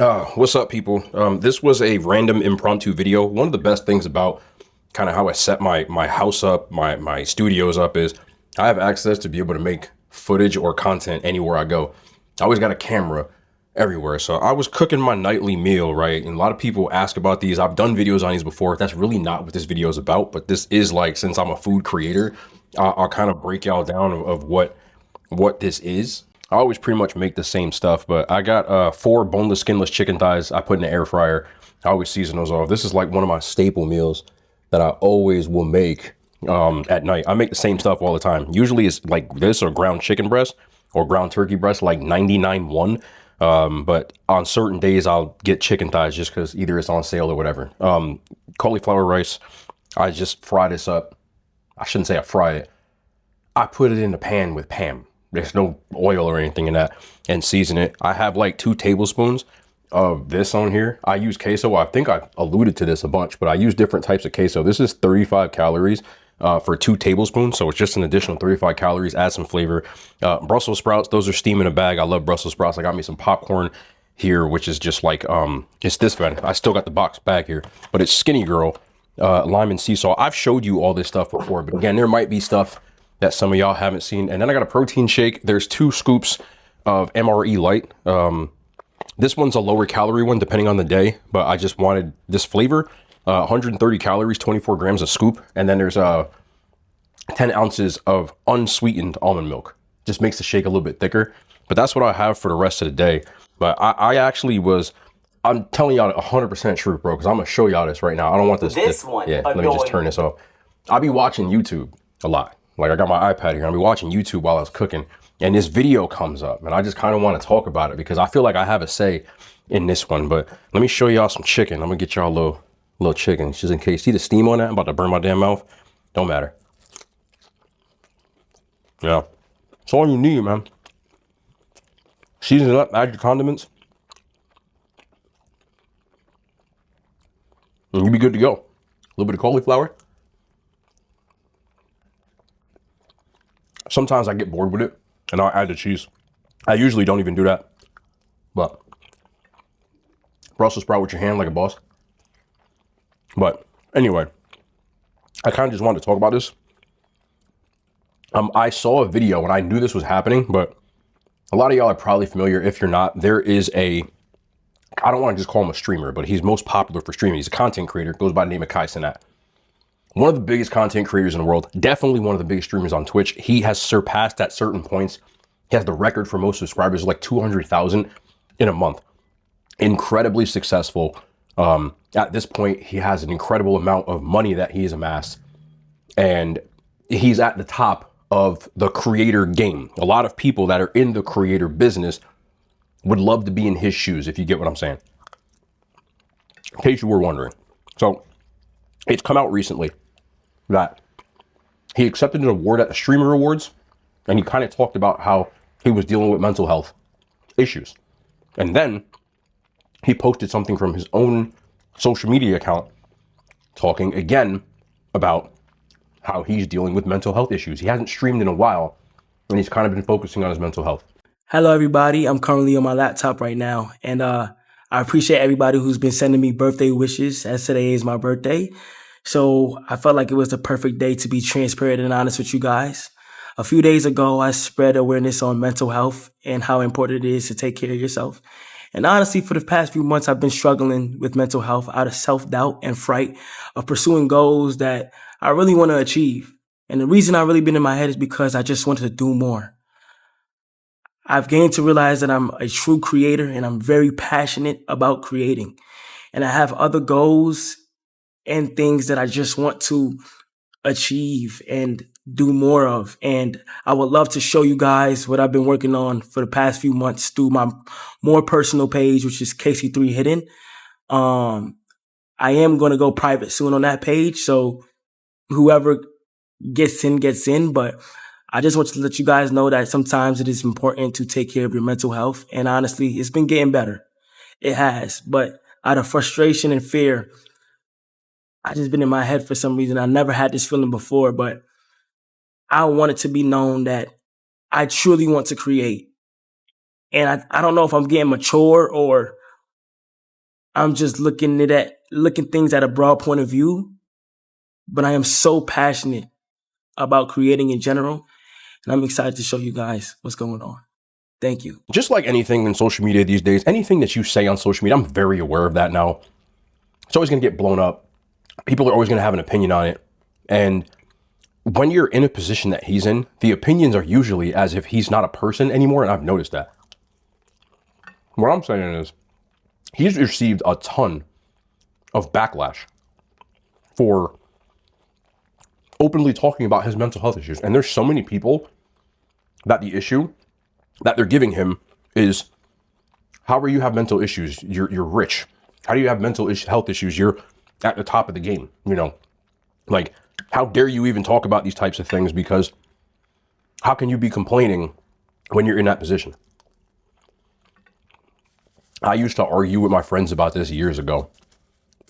What's up, people? This was a random impromptu video. One of the best things about kind of how I set my house up, my studios up is I have access to be able to make footage or content anywhere I go. I always got a camera everywhere. So I was cooking my nightly meal, right? And a lot of people ask about these. I've done videos on these before. That's really not what this video is about, but this is like, since I'm a food creator, I'll kind of break y'all down of what this is. I always pretty much make the same stuff, but I got four boneless, skinless chicken thighs I put in the air fryer. I always season those off. This is like one of my staple meals that I always will make at night. I make the same stuff all the time. Usually it's like this or ground chicken breast or ground turkey breast, like 99.1. But on certain days I'll get chicken thighs just because either it's on sale or whatever. Cauliflower rice, I just fry this up. I shouldn't say I fry it. I put it in the pan with Pam. There's no oil or anything in that, and season it. I have like 2 tablespoons of this on here. I use queso. I think I alluded to this a bunch, but I use different types of queso. This is 35 calories for 2 tablespoons. So it's just an additional 35 calories, add some flavor. Brussels sprouts, those are steam in a bag. I love Brussels sprouts. I got me some popcorn here, which is just like, it's this one. I still got the box bag here, but it's Skinny Girl, lime and sea salt. I've showed you all this stuff before, but again, there might be stuff that some of y'all haven't seen. And then I got a protein shake. There's 2 scoops of MRE Light. This one's a lower calorie one depending on the day, but I just wanted this flavor. 130 calories, 24 grams a scoop. And then there's 10 ounces of unsweetened almond milk. Just makes the shake a little bit thicker. But that's what I have for the rest of the day. But I actually was, I'm telling y'all 100% truth, bro, because I'm going to show y'all this right now. I don't want this. Yeah, let me just turn this off. I'll be watching YouTube a lot. Like I got my iPad here. I'll be watching YouTube while I was cooking, and this video comes up, and I just kind of want to talk about it because I feel like I have a say in this one. But let me show y'all some chicken. I'm gonna get y'all a little chicken just in case. See the steam on that? I'm about to burn my damn mouth. Don't matter. Yeah, it's all you need, man. Season it up, add your condiments, and you be good to go. A little bit of cauliflower. Sometimes I get bored with it and I'll add the cheese. I usually don't even do that, but Brussels sprout with your hand like a boss. But anyway, I kind of just wanted to talk about this. I saw a video and I knew this was happening, but a lot of y'all are probably familiar. If you're not, there is I don't want to just call him a streamer, but he's most popular for streaming. He's a content creator, goes by the name of Cenat. One of the biggest content creators in the world, definitely one of the biggest streamers on Twitch. He has surpassed at certain points. He has the record for most subscribers, like 200,000 in a month. Incredibly successful. At this point, he has an incredible amount of money that he has amassed. And he's at the top of the creator game. A lot of people that are in the creator business would love to be in his shoes, if you get what I'm saying. In case you were wondering. So it's come out recently that he accepted an award at the Streamer Awards, and he kind of talked about how he was dealing with mental health issues. And then he posted something from his own social media account talking again about how he's dealing with mental health issues. He hasn't streamed in a while, and he's kind of been focusing on his mental health. Hello, everybody. I'm currently on my laptop right now, and I appreciate everybody who's been sending me birthday wishes, as today is my birthday. So I felt like it was the perfect day to be transparent and honest with you guys. A few days ago, I spread awareness on mental health and how important it is to take care of yourself. And honestly, for the past few months, I've been struggling with mental health out of self-doubt and fright of pursuing goals that I really want to achieve. And the reason I've really been in my head is because I just wanted to do more. I've gained to realize that I'm a true creator and I'm very passionate about creating. And I have other goals and things that I just want to achieve and do more of. And I would love to show you guys what I've been working on for the past few months through my more personal page, which is KC3 Hidden. I am going to go private soon on that page. So whoever gets in, but I just want to let you guys know that sometimes it is important to take care of your mental health. And honestly, it's been getting better. It has. But out of frustration and fear, I just been in my head for some reason. I never had this feeling before, but I want it to be known that I truly want to create. And I don't know if I'm getting mature or I'm just looking things at a broad point of view, but I am so passionate about creating in general, and I'm excited to show you guys what's going on. Thank you. Just like anything in social media these days, anything that you say on social media, I'm very aware of that now. It's always going to get blown up. People are always going to have an opinion on it. And when you're in a position that he's in, the opinions are usually as if he's not a person anymore. And I've noticed that. What I'm saying is he's received a ton of backlash for openly talking about his mental health issues. And there's so many people that the issue that they're giving him is, how are you have mental issues? You're rich. How do you have mental health issues? You're at the top of the game, you know? Like, how dare you even talk about these types of things? Because how can you be complaining when you're in that position? I used to argue with my friends about this years ago.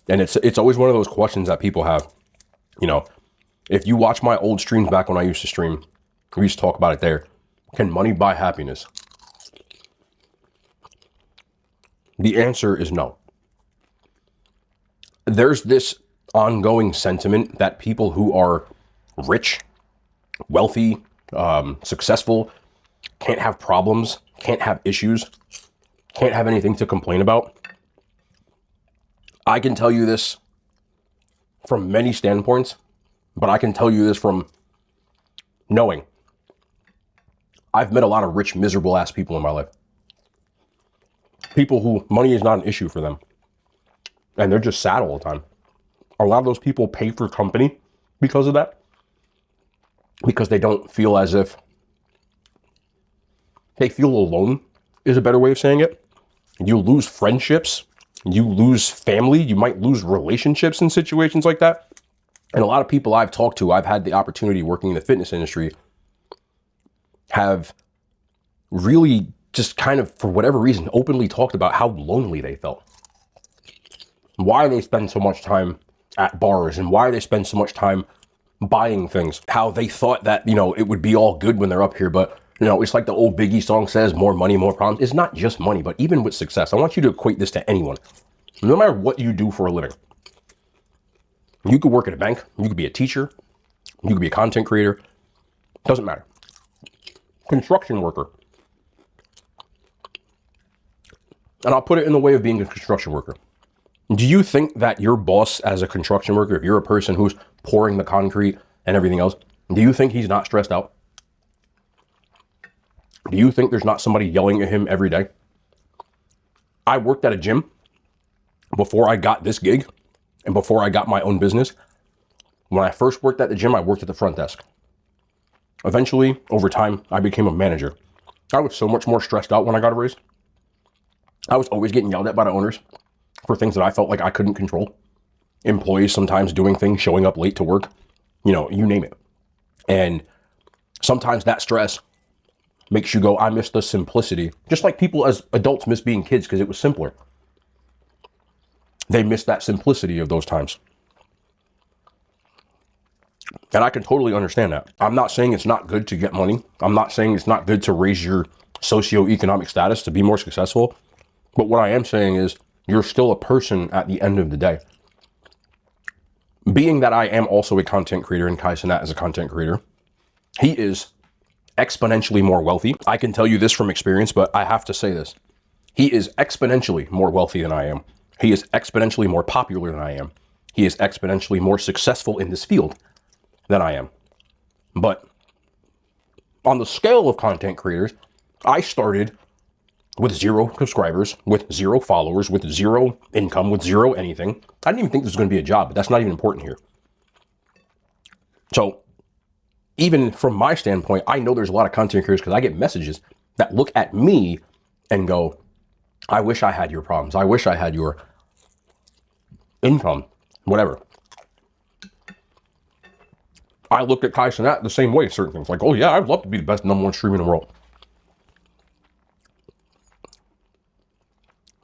And it's always one of those questions that people have. You know, if you watch my old streams back when I used to stream, we used to talk about it there. Can money buy happiness? The answer is no. There's this ongoing sentiment that people who are rich, wealthy, successful, can't have problems, can't have issues, can't have anything to complain about. I can tell you this from many standpoints, but I can tell you this from knowing I've met a lot of rich, miserable ass people in my life. People who money is not an issue for them. And they're just sad all the time. A lot of those people pay for company because of that. Because they don't feel as if they feel alone is a better way of saying it. You lose friendships. You lose family. You might lose relationships in situations like that. And a lot of people I've talked to, I've had the opportunity working in the fitness industry, have really just kind of, for whatever reason, openly talked about how lonely they felt. Why they spend so much time at bars and why they spend so much time buying things. How they thought that, you know, it would be all good when they're up here, but, you know, it's like the old Biggie song says, more money, more problems. It's not just money, but even with success, I want you to equate this to anyone. No matter what you do for a living. You could work at a bank, you could be a teacher, you could be a content creator, doesn't matter. Construction worker. And I'll put it in the way of being a construction worker. Do you think that your boss as a construction worker, if you're a person who's pouring the concrete and everything else, do you think he's not stressed out? Do you think there's not somebody yelling at him every day? I worked at a gym before I got this gig and before I got my own business. When I first worked at the gym, I worked at the front desk. Eventually, over time, I became a manager. I was so much more stressed out when I got a raise. I was always getting yelled at by the owners for things that I felt like I couldn't control. Employees sometimes doing things, showing up late to work, you know, you name it. And sometimes that stress makes you go, I miss the simplicity. Just like people as adults miss being kids because it was simpler. They miss that simplicity of those times. And I can totally understand that. I'm not saying it's not good to get money. I'm not saying it's not good to raise your socioeconomic status to be more successful. But what I am saying is you're still a person at the end of the day. Being that I am also a content creator and Cenat is a content creator, he is exponentially more wealthy. I can tell you this from experience, but I have to say this. He is exponentially more wealthy than I am. He is exponentially more popular than I am. He is exponentially more successful in this field than I am. But on the scale of content creators, I started with 0 subscribers, with 0 followers, with 0 income, with 0 anything. I didn't even think this was going to be a job, but that's not even important here. So even from my standpoint, I know there's a lot of content creators because I get messages that look at me and go, I wish I had your problems. I wish I had your income, whatever. I look at Cenat the same way, certain things. Like, oh yeah, I'd love to be the best #1 streamer in the world.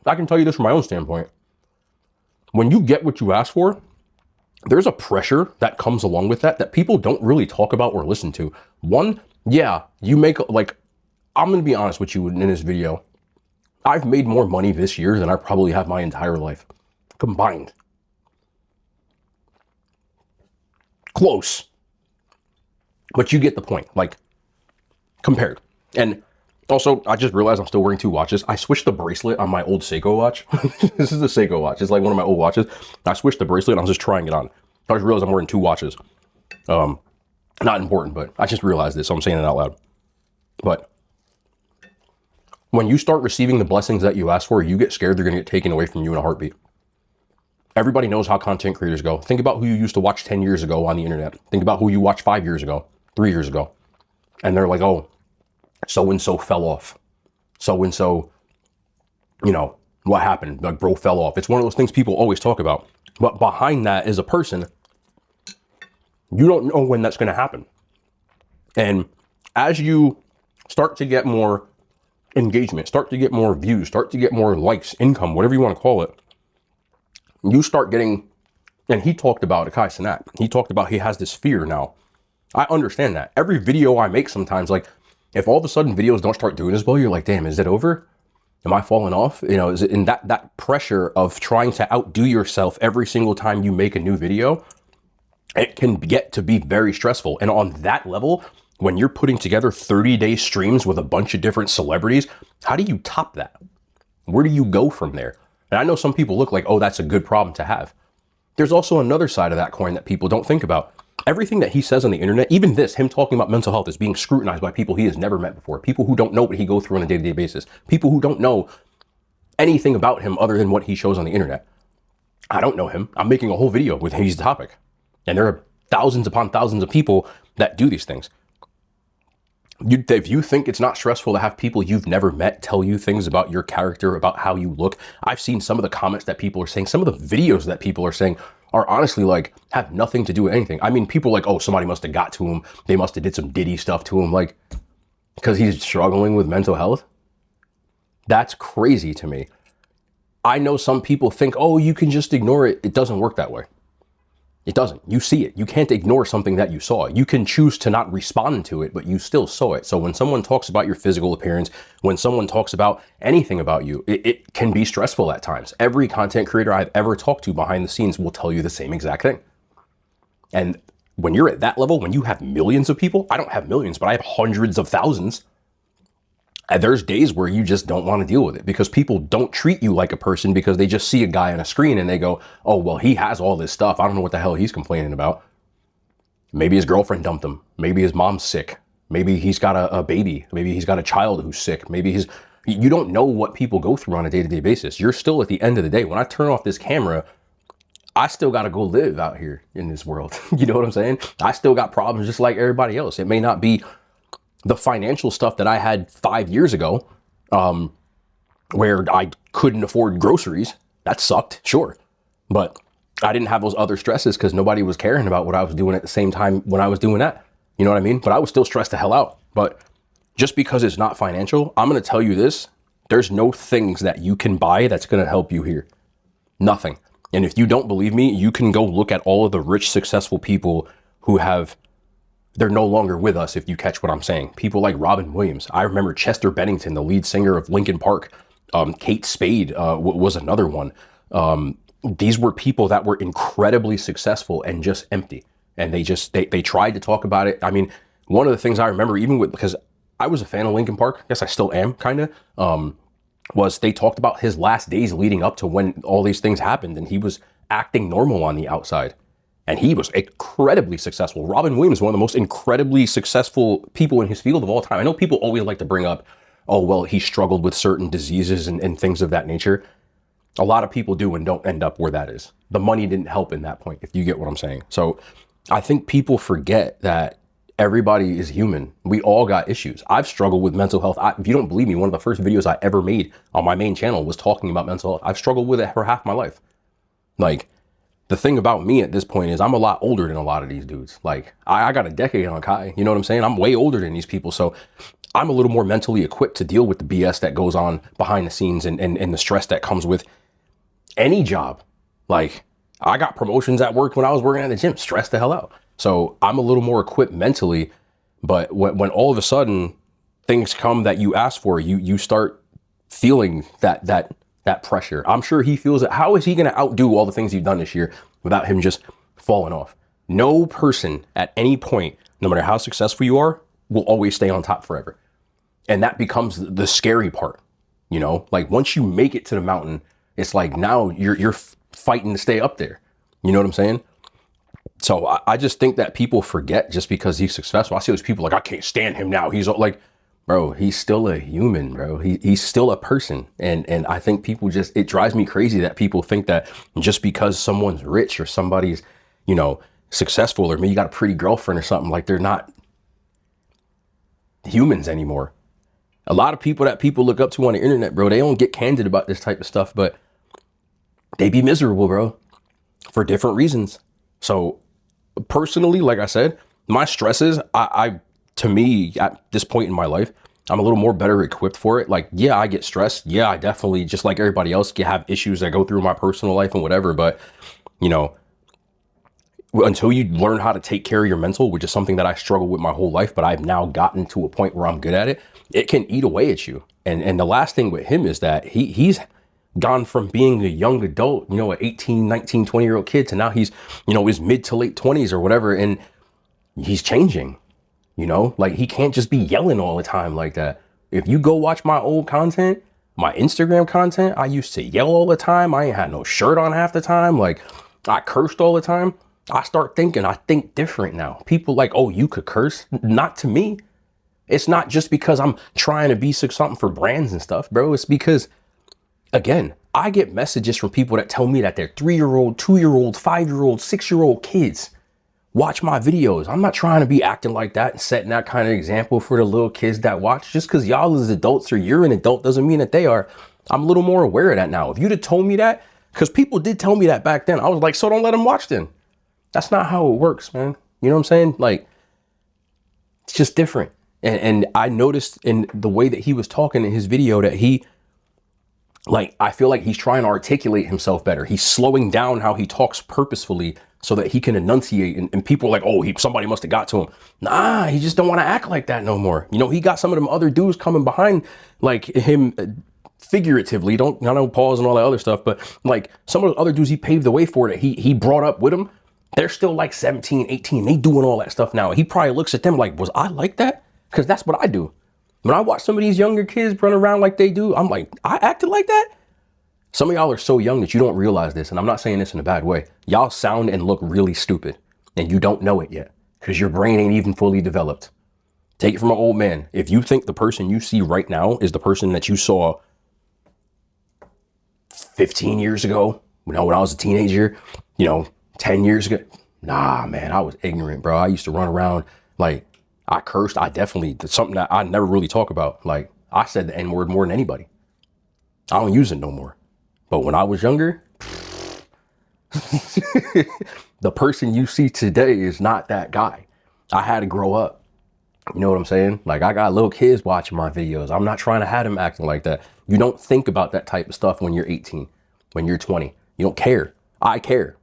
I can tell you this from my own standpoint. When you get what you ask for, there's a pressure that comes along with that people don't really talk about or listen to. One, yeah, you make, like, I'm going to be honest with you in this video. I've made more money this year than I probably have my entire life combined. Close. But you get the point, like, compared. And also, I just realized I'm still wearing 2 watches. I switched the bracelet on my old Seiko watch. This is a Seiko watch. It's like one of my old watches. I switched the bracelet and I was just trying it on. I just realized I'm wearing 2 watches. Not important, but I just realized this, so I'm saying it out loud. But when you start receiving the blessings that you ask for, you get scared they're going to get taken away from you in a heartbeat. Everybody knows how content creators go. Think about who you used to watch 10 years ago on the internet. Think about who you watched 5 years ago, 3 years ago. And they're like, oh, so-and-so fell off. So-and-so, you know, what happened? Like, bro fell off. It's one of those things people always talk about. But behind that is a person. You don't know when that's going to happen. And as you start to get more engagement, start to get more views, start to get more likes, income, whatever you want to call it, you start getting, and he talked about it, Cenat. He talked about he has this fear now. I understand that. Every video I make sometimes, like, if all of a sudden videos don't start doing as well, you're like, damn, is it over? Am I falling off? You know, is it in that pressure of trying to outdo yourself every single time you make a new video? It can get to be very stressful. And on that level, when you're putting together 30-day streams with a bunch of different celebrities, how do you top that? Where do you go from there? And I know some people look like, oh, that's a good problem to have. There's also another side of that coin that people don't think about. Everything that he says on the internet, even this, him talking about mental health, is being scrutinized by people he has never met before, people who don't know what he goes through on a day-to-day basis, people who don't know anything about him other than what he shows on the internet. I don't know him. I'm making a whole video with his topic. And there are thousands upon thousands of people that do these things. If you think it's not stressful to have people you've never met tell you things about your character, about how you look, I've seen some of the comments that people are saying, some of the videos that people are saying are honestly like, have nothing to do with anything. I mean, people are like, oh, somebody must have got to him. They must have did some Diddy stuff to him. Like, because he's struggling with mental health. That's crazy to me. I know some people think, oh, you can just ignore it. It doesn't work that way. It doesn't. You see it. You can't ignore something that you saw. You can choose to not respond to it, but you still saw it. So when someone talks about your physical appearance, when someone talks about anything about you, it can be stressful at times. Every content creator I've ever talked to behind the scenes will tell you the same exact thing. And when you're at that level, when you have millions of people, I don't have millions, but I have hundreds of thousands. And there's days where you just don't want to deal with it because people don't treat you like a person because they just see a guy on a screen and they go, oh, well, he has all this stuff. I don't know what the hell he's complaining about. Maybe his girlfriend dumped him. Maybe his mom's sick. Maybe he's got a baby. Maybe he's got a child who's sick. You don't know what people go through on a day-to-day basis. You're still at the end of the day. When I turn off this camera, I still got to go live out here in this world. You know what I'm saying? I still got problems just like everybody else. It may not be the financial stuff that I had 5 years ago, where I couldn't afford groceries. That sucked, sure. But I didn't have those other stresses because nobody was caring about what I was doing at the same time when I was doing that. You know what I mean? But I was still stressed the hell out. But just because it's not financial, I'm going to tell you this. There's no things that you can buy that's going to help you here. Nothing. And if you don't believe me, you can go look at all of the rich, successful people who they're no longer with us, if you catch what I'm saying. People like Robin Williams. I remember Chester Bennington, the lead singer of Linkin Park. Kate Spade was another one. These were people that were incredibly successful and just empty. And they tried to talk about it. I mean, one of the things I remember, because I was a fan of Linkin Park, I guess I still am, kind of, was they talked about his last days leading up to when all these things happened. And he was acting normal on the outside. And he was incredibly successful. Robin Williams is one of the most incredibly successful people in his field of all time. I know people always like to bring up, oh, well, he struggled with certain diseases and things of that nature. A lot of people do and don't end up where that is. The money didn't help in that point, if you get what I'm saying. So I think people forget that everybody is human. We all got issues. I've struggled with mental health. If you don't believe me, one of the first videos I ever made on my main channel was talking about mental health. I've struggled with it for half my life. Like, the thing about me at this point is I'm a lot older than a lot of these dudes. Like, I got a decade on Kai. You know what I'm saying? I'm way older than these people. So I'm a little more mentally equipped to deal with the BS that goes on behind the scenes and the stress that comes with any job. Like, I got promotions at work when I was working at the gym, stressed the hell out. So I'm a little more equipped mentally. But when all of a sudden things come that you ask for, you start feeling that pressure. I'm sure he feels it. How is he going to outdo all the things he's done this year without him just falling off? No person at any point, no matter how successful you are, will always stay on top forever. And that becomes the scary part. You know, like once you make it to the mountain, it's like now you're fighting to stay up there. You know what I'm saying? So I just think that people forget just because he's successful. I see those people like, I can't stand him now. He's like, bro, he's still a human, bro. He's still a person. And I think people just, it drives me crazy that people think that just because someone's rich or somebody's, you know, successful, or maybe you got a pretty girlfriend or something, like they're not humans anymore. A lot of people that people look up to on the internet, bro, they don't get candid about this type of stuff, but they be miserable, bro, for different reasons. So personally, like I said, my stresses, I to me, at this point in my life, I'm a little more better equipped for it. Like, yeah, I get stressed. Yeah, I definitely, just like everybody else, have issues that go through my personal life and whatever. But, you know, until you learn how to take care of your mental, which is something that I struggled with my whole life, but I've now gotten to a point where I'm good at it, it can eat away at you. And the last thing with him is that he's gone from being a young adult, you know, an 18, 19, 20-year-old kid, to now he's, you know, his mid to late 20s or whatever. And he's changing, you know, like he can't just be yelling all the time like that. If you go watch my old content, my Instagram content, I used to yell all the time. I ain't had no shirt on half the time. Like I cursed all the time. I start thinking, I think different now. People like, oh, you could curse? Not to me. It's not just because I'm trying to be something for brands and stuff, bro. It's because, again, I get messages from people that tell me that their 3-year-old, 2-year-old, 5-year-old, 6-year-old kids watch my videos. I'm not trying to be acting like that and setting that kind of example for the little kids that watch. Just because y'all as adults or you're an adult doesn't mean that they are. I'm a little more aware of that now. If you'd have told me that, because people did tell me that back then, I was like, so don't let them watch then. That's not how it works, man. You know what I'm saying? Like, it's just different. And I noticed in the way that he was talking in his video that he, like, I feel like he's trying to articulate himself better. He's slowing down how he talks purposefully so that he can enunciate. And people are like, oh, somebody must have got to him. Nah, he just don't want to act like that no more. You know, he got some of them other dudes coming behind, like him figuratively. I don't pause and all that other stuff. But like some of the other dudes he paved the way for that he brought up with him. They're still like 17, 18. They doing all that stuff now. He probably looks at them like, was I like that? Because that's what I do. When I watch some of these younger kids run around like they do, I'm like, I acted like that? Some of y'all are so young that you don't realize this. And I'm not saying this in a bad way. Y'all sound and look really stupid. And you don't know it yet. Because your brain ain't even fully developed. Take it from an old man. If you think the person you see right now is the person that you saw 15 years ago, when I was a teenager, 10 years ago. Nah, man, I was ignorant, bro. I used to run around like I cursed. I definitely did something that I never really talk about. Like I said the N-word more than anybody. I don't use it no more. But when I was younger, the person you see today is not that guy. I had to grow up. You know what I'm saying? Like I got little kids watching my videos. I'm not trying to have them acting like that. You don't think about that type of stuff when you're 18, when you're 20. You don't care. I care.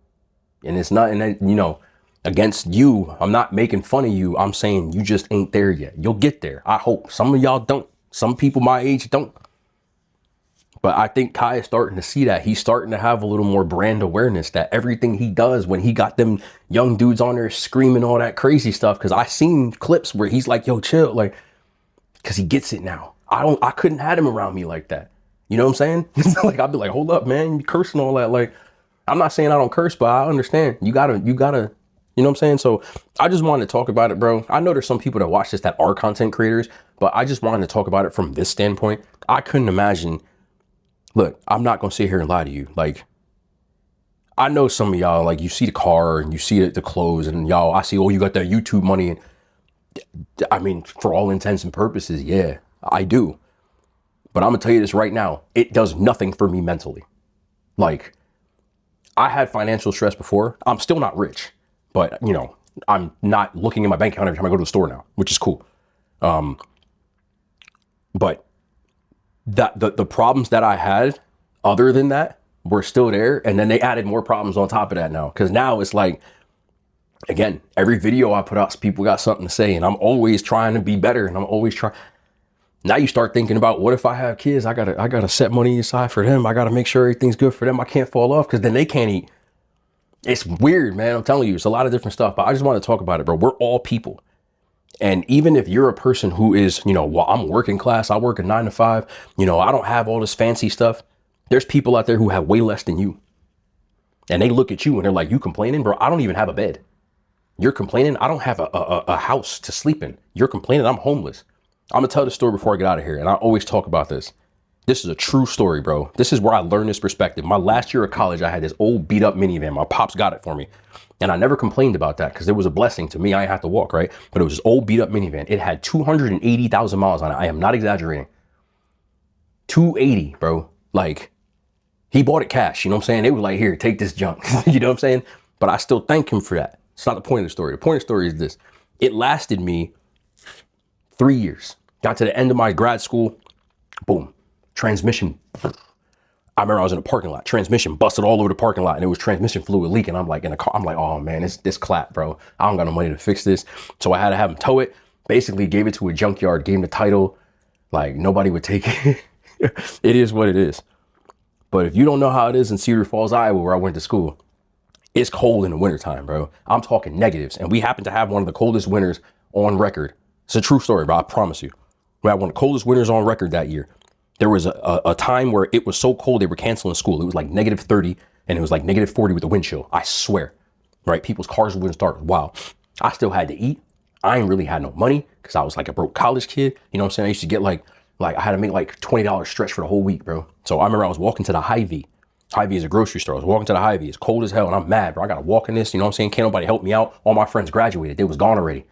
And it's not, against you. I'm not making fun of you. I'm saying you just ain't there yet. You'll get there. I hope. Some of y'all don't. Some people my age don't. But I think Kai is starting to see that. He's starting to have a little more brand awareness that everything he does, when he got them young dudes on there screaming all that crazy stuff, because I seen clips where he's like, yo, chill, like, because he gets it now. I couldn't have him around me like that. You know what I'm saying? Like, I'd be like, hold up, man, you cursing all that. Like, I'm not saying I don't curse, but I understand. You gotta, you know what I'm saying? So I just wanted to talk about it, bro. I know there's some people that watch this that are content creators, but I just wanted to talk about it from this standpoint. I couldn't imagine. Look, I'm not going to sit here and lie to you. Like, I know some of y'all, like, you see the car and you see the clothes and y'all, I see, oh, you got that YouTube money. And I mean, for all intents and purposes, yeah, I do. But I'm going to tell you this right now. It does nothing for me mentally. Like, I had financial stress before. I'm still not rich, but I'm not looking at my bank account every time I go to the store now, which is cool. But that the problems that I had other than that were still there. And then they added more problems on top of that now. Cause now it's like, again, every video I put out, people got something to say and I'm always trying to be better. And I'm always trying. Now you start thinking about, what if I have kids? I gotta set money aside for them. I gotta make sure everything's good for them. I can't fall off because then they can't eat. It's weird, man. I'm telling you, it's a lot of different stuff, but I just want to talk about it, bro. We're all people. And even if you're a person who is, well, I'm working class, I work a 9 to 5, I don't have all this fancy stuff. There's people out there who have way less than you. And they look at you and they're like, you complaining, bro? I don't even have a bed. You're complaining? I don't have a house to sleep in. You're complaining? I'm homeless. I'm going to tell the story before I get out of here. And I always talk about this. This is a true story, bro. This is where I learned this perspective. My last year of college, I had this old beat up minivan. My pops got it for me. And I never complained about that because it was a blessing to me. I didn't have to walk, right? But it was this old beat up minivan. It had 280,000 miles on it. I am not exaggerating. 280, bro. Like, he bought it cash. You know what I'm saying? They were like, here, take this junk. You know what I'm saying? But I still thank him for that. It's not the point of the story. The point of the story is this. It lasted me 3 years. Got to the end of my grad school. Boom. Transmission. I remember I was in a parking lot. Transmission busted all over the parking lot, and it was transmission fluid leaking. I'm like in a car. I'm like, oh man, this clap, bro. I don't got no money to fix this. So I had to have him tow it. Basically gave it to a junkyard, gave him the title. Like, nobody would take it. It is what it is. But if you don't know how it is in Cedar Falls, Iowa, where I went to school, it's cold in the wintertime, bro. I'm talking negatives. And we happen to have one of the coldest winters on record. It's a true story, bro. I promise you. We had one of the coldest winters on record that year. There was a time where it was so cold they were canceling school. It was like negative 30 and it was like negative 40 with the wind chill. I swear, right? People's cars wouldn't start. Wow. I still had to eat. I ain't really had no money because I was like a broke college kid. You know what I'm saying? I used to get like I had to make like $20 stretch for the whole week, bro. So I remember I was walking to the Hy-Vee. Hy-Vee is a grocery store. I was walking to the Hy-Vee. It's cold as hell and I'm mad, bro. I got to walk in this. You know what I'm saying? Can't nobody help me out. All my friends graduated. They was gone already. You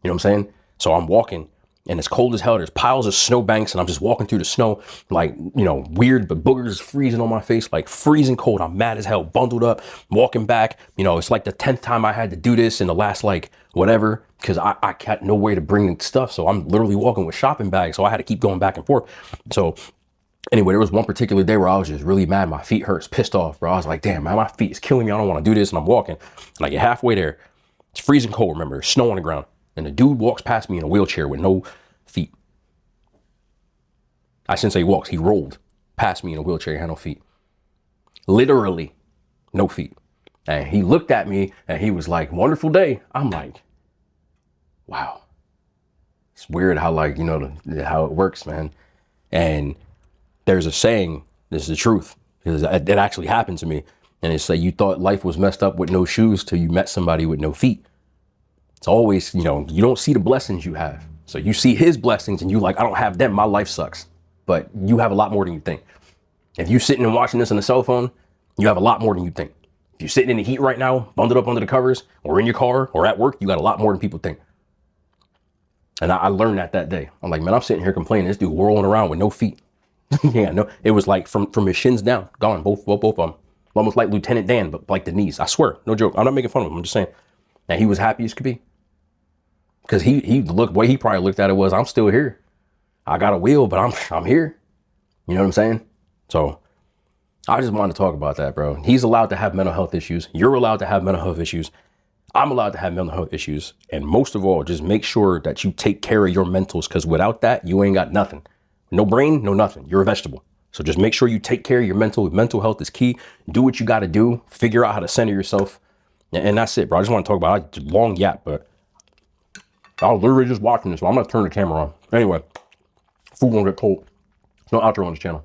know what I'm saying? So I'm walking. And it's cold as hell. There's piles of snowbanks and I'm just walking through the snow, like, weird, but boogers freezing on my face, like freezing cold. I'm mad as hell, bundled up, walking back. It's like the 10th time I had to do this in the last, like, whatever, because I had no way to bring stuff. So I'm literally walking with shopping bags. So I had to keep going back and forth. So anyway, there was one particular day where I was just really mad. My feet hurts, pissed off, bro. I was like, damn, man, my feet is killing me. I don't want to do this. And I'm walking and I get halfway there. It's freezing cold, remember, there's snow on the ground. And the dude walks past me in a wheelchair with no feet. I shouldn't say he walks, he rolled past me in a wheelchair, he had no feet. Literally, no feet. And he looked at me and he was like, wonderful day. I'm like, wow. It's weird how, like, how it works, man. And there's a saying, this is the truth, because it actually happened to me. And it's like, you thought life was messed up with no shoes till you met somebody with no feet. It's always, you don't see the blessings you have. So you see his blessings and you like, I don't have them. My life sucks. But you have a lot more than you think. If you're sitting and watching this on a cell phone, you have a lot more than you think. If you're sitting in the heat right now, bundled up under the covers, or in your car, or at work, you got a lot more than people think. And I learned that day. I'm like, man, I'm sitting here complaining. This dude whirling around with no feet. Yeah, no, it was like from his shins down, gone, both of them. Almost like Lieutenant Dan, but like the knees. I swear, no joke. I'm not making fun of him. I'm just saying. And he was happy as could be. Because he looked, the way he probably looked at it was, I'm still here. I got a wheel, but I'm here. You know what I'm saying? So I just wanted to talk about that, bro. He's allowed to have mental health issues. You're allowed to have mental health issues. I'm allowed to have mental health issues. And most of all, just make sure that you take care of your mentals, because without that, you ain't got nothing. No brain, no nothing. You're a vegetable. So just make sure you take care of your mental health is key. Do what you got to do. Figure out how to center yourself. And that's it, bro. I just want to talk about it. Long yap, but I was literally just watching this, so I'm going to turn the camera on. Anyway, food won't get cold. No outro on this channel.